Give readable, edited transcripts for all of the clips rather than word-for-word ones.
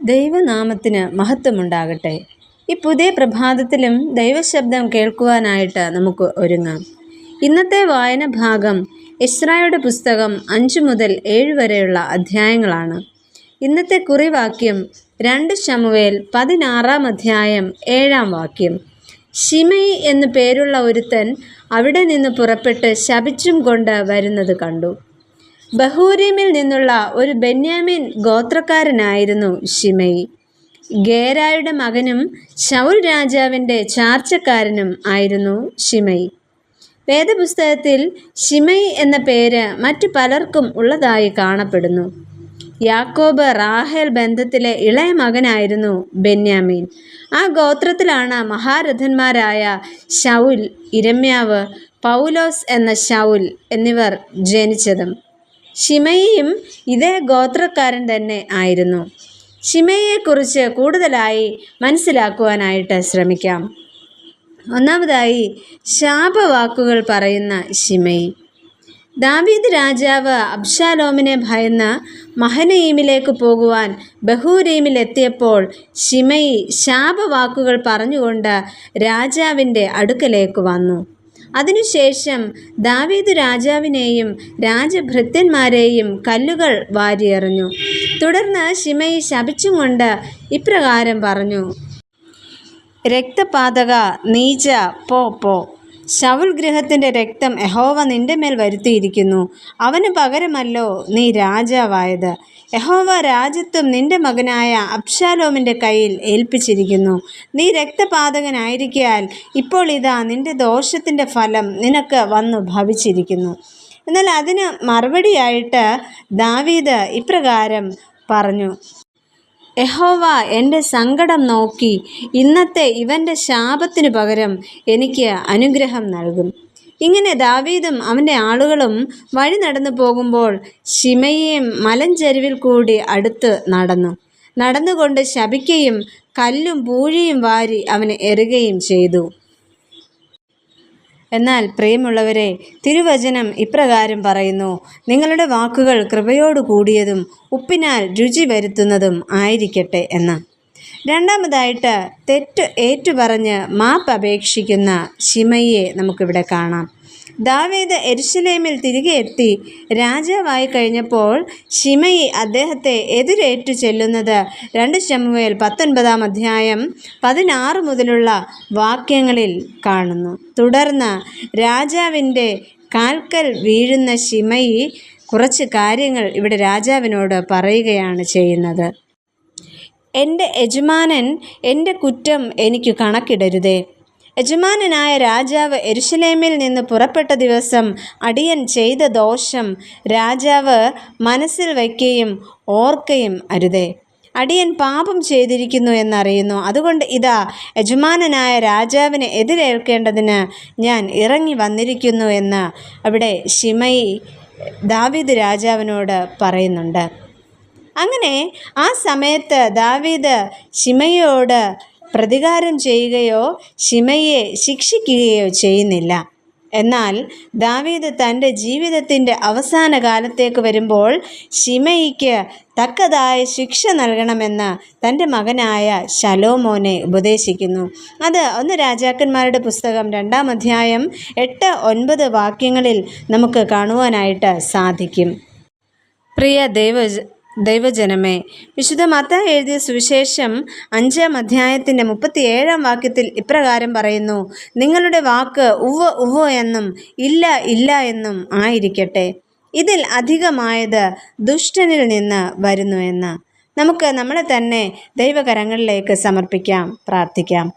ദൈവനാമത്തിന് മഹത്വമുണ്ടാകട്ടെ. ഈ പുതിയ പ്രഭാതത്തിലും ദൈവശബ്ദം കേൾക്കുവാനായിട്ട് നമുക്ക് ഒരുങ്ങാം. ഇന്നത്തെ വായന ഭാഗം എസ്രായുടെ പുസ്തകം 5 മുതൽ 7 വരെയുള്ള അധ്യായങ്ങളാണ്. ഇന്നത്തെ കുറിവാക്യം 2 ശമൂവേൽ 16 അധ്യായം 7 വാക്യം. ശിമെയി എന്നു പേരുള്ള ഒരുത്തൻ അവിടെ നിന്ന് പുറപ്പെട്ട് ശപിച്ചും കൊണ്ട് വരുന്നത് കണ്ടു. ബഹൂരീമിൽ നിന്നുള്ള ഒരു ബെന്യാമീൻ ഗോത്രക്കാരനായിരുന്നു ശിമെയി. ഗേരായുടെ മകനും ശൗൽ രാജാവിൻ്റെ ചാർച്ചക്കാരനും ആയിരുന്നു ശിമെയി. വേദപുസ്തകത്തിൽ ശിമെയി എന്ന പേര് മറ്റു പലർക്കും ഉള്ളതായി കാണപ്പെടുന്നു. യാക്കോബ് റാഹേൽ ബന്ധത്തിലെ ഇളയ മകനായിരുന്നു ബെന്യാമീൻ. ആ ഗോത്രത്തിലാണ് മഹാരഥന്മാരായ ശൗൽ, ഇരമ്യാവ്, പൗലോസ് എന്ന ശൗൽ എന്നിവർ ജനിച്ചതും. ശിമെയിയും ഇതേ ഗോത്രക്കാരൻ തന്നെ ആയിരുന്നു. ശിമെയിയെക്കുറിച്ച് കൂടുതലായി മനസ്സിലാക്കുവാനായിട്ട് ശ്രമിക്കാം. ഒന്നാമതായി, ശാപവാക്കുകൾ പറയുന്ന ശിമെയി. ദാവീദ് രാജാവ് അബ്ശാലോമിനെ ഭയന്ന് മഹനയീമിലേക്ക് പോകുവാൻ ബഹൂരീമിലെത്തിയപ്പോൾ ശിമെയി ശാപവാക്കുകൾ പറഞ്ഞുകൊണ്ട് രാജാവിൻ്റെ അടുക്കലേക്ക് വന്നു. അതിനുശേഷം ദാവീദ് രാജാവിനെയും രാജഭൃത്യന്മാരെയും കല്ലുകൾ വാരിയെറിഞ്ഞു. തുടർന്ന് ശിമെയി ശപിച്ചും കൊണ്ട് ഇപ്രകാരം പറഞ്ഞു: രക്തപാതക, നീച, പോ. ശൗൽ ഗൃഹത്തിൻ്റെ രക്തം യഹോവ നിന്റെ മേൽ വരുത്തിയിരിക്കുന്നു. അവന് പകരമല്ലോ നീ രാജാവായത്. യഹോവ രാജത്വം നിന്റെ മകനായ അബ്ശാലോമിൻ്റെ കയ്യിൽ ഏൽപ്പിച്ചിരിക്കുന്നു. നീ രക്തപാതകനായിരിക്കയാൽ ഇപ്പോൾ ഇതാ നിന്റെ ദോഷത്തിൻ്റെ ഫലം നിനക്ക് വന്നു ഭവിച്ചിരിക്കുന്നു. എന്നാൽ അതിന് മറുപടിയായിട്ട് ദാവീദ് ഇപ്രകാരം പറഞ്ഞു: യഹോവ എൻ്റെ സങ്കടം നോക്കി ഇന്നത്തെ ഇവൻ്റെ ശാപത്തിനു പകരം എനിക്ക് അനുഗ്രഹം നൽകും. ഇങ്ങനെ ദാവീദും അവൻ്റെ ആളുകളും വഴി നടന്നു പോകുമ്പോൾ ശിമെയിയും മലഞ്ചരിവിൽ കൂടി അടുത്ത് നടന്നുകൊണ്ട് ശപിക്കുകയും കല്ലും പൂഴിയും വാരി അവനെ എറിയുകയും ചെയ്തു. എന്നാൽ പ്രിയമുള്ളവരെ, തിരുവചനം ഇപ്രകാരം പറയുന്നു: നിങ്ങളുടെ വാക്കുകൾ കൃപയോടു കൂടിയതും ഉപ്പിനാൽ രുചി വരുത്തുന്നതും ആയിരിക്കട്ടെ എന്ന്. രണ്ടാമതായിട്ട്, തെറ്റ് ഏറ്റുപറഞ്ഞ് മാപ്പ് അപേക്ഷിക്കുന്ന ശിമെയിയെ നമുക്കിവിടെ കാണാം. ദാവീദ് യെരൂശലേമിൽ തിരികെ എത്തി രാജാവായി കഴിഞ്ഞപ്പോൾ ശിമെയി അദ്ദേഹത്തെ എതിരേറ്റു ചെല്ലുന്നത് 2 ശമൂവേൽ 19 അധ്യായം 16 മുതലുള്ള വാക്യങ്ങളിൽ കാണുന്നു. തുടർന്ന് രാജാവിൻ്റെ കാൽക്കൽ വീഴുന്ന ശിമെയി കുറച്ച് കാര്യങ്ങൾ ഇവിടെ രാജാവിനോട് പറയുകയാണ് ചെയ്യുന്നത്. എൻ്റെ യജമാനൻ എൻ്റെ കുറ്റം എനിക്ക് കണക്കിടരുതേ. യജമാനനായ രാജാവ് യെരൂശലേമിൽ നിന്ന് പുറപ്പെട്ട ദിവസം അടിയൻ ചെയ്ത ദോഷം രാജാവ് മനസ്സിൽ വയ്ക്കുകയും ഓർക്കുകയും അരുതേ. അടിയൻ പാപം ചെയ്തിരിക്കുന്നു എന്നറിയുന്നു. അതുകൊണ്ട് ഇതാ യജമാനനായ രാജാവിനെ എതിരേൽക്കേണ്ടതിന് ഞാൻ ഇറങ്ങി വന്നിരിക്കുന്നു എന്ന് അവിടെ ശിമെയി ദാവീദ് രാജാവിനോട് പറയുന്നുണ്ട്. അങ്ങനെ ആ സമയത്ത് ദാവീദ് ശിമെയിയോട് പ്രതികാരം ചെയ്യുകയോ ശിമെയിയെ ശിക്ഷിക്കുകയോ ചെയ്യുന്നില്ല. എന്നാൽ ദാവീദ് തൻ്റെ ജീവിതത്തിൻ്റെ അവസാന കാലത്തേക്ക് വരുമ്പോൾ ശിമെയിക്ക് തക്കതായ ശിക്ഷ നൽകണമെന്ന് തൻ്റെ മകനായ ശലോമോനെ ഉപദേശിക്കുന്നു. അത് 1 രാജാക്കന്മാരുടെ പുസ്തകം 2 അധ്യായം 8-9 വാക്യങ്ങളിൽ നമുക്ക് കാണുവാനായിട്ട് സാധിക്കും. പ്രിയ ദൈവജനമേ, വിശുദ്ധ മത്തായി എഴുതിയ സുവിശേഷം 5 അധ്യായത്തിൻ്റെ 37 വാക്യത്തിൽ ഇപ്രകാരം പറയുന്നു: നിങ്ങളുടെ വാക്ക് ഉവ്വ് ഉവ്വ് എന്നും ഇല്ല ഇല്ല എന്നും ആയിരിക്കട്ടെ. ഇതിൽ അധികമായത് ദുഷ്ടനിൽ നിന്ന് വരുന്നു എന്ന്. നമുക്ക് നമ്മളെ തന്നെ ദൈവകരങ്ങളിലേക്ക് സമർപ്പിക്കാം, പ്രാർത്ഥിക്കാം.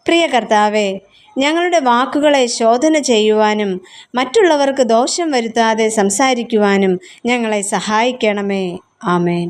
പ്രിയ കർത്താവേ, ഞങ്ങളുടെ വാക്കുകളെ ശോധന ചെയ്യുവാനും മറ്റുള്ളവർക്ക് ദോഷം വരുത്താതെ സംസാരിക്കുവാനും ഞങ്ങളെ സഹായിക്കണമേ. ആമേൻ.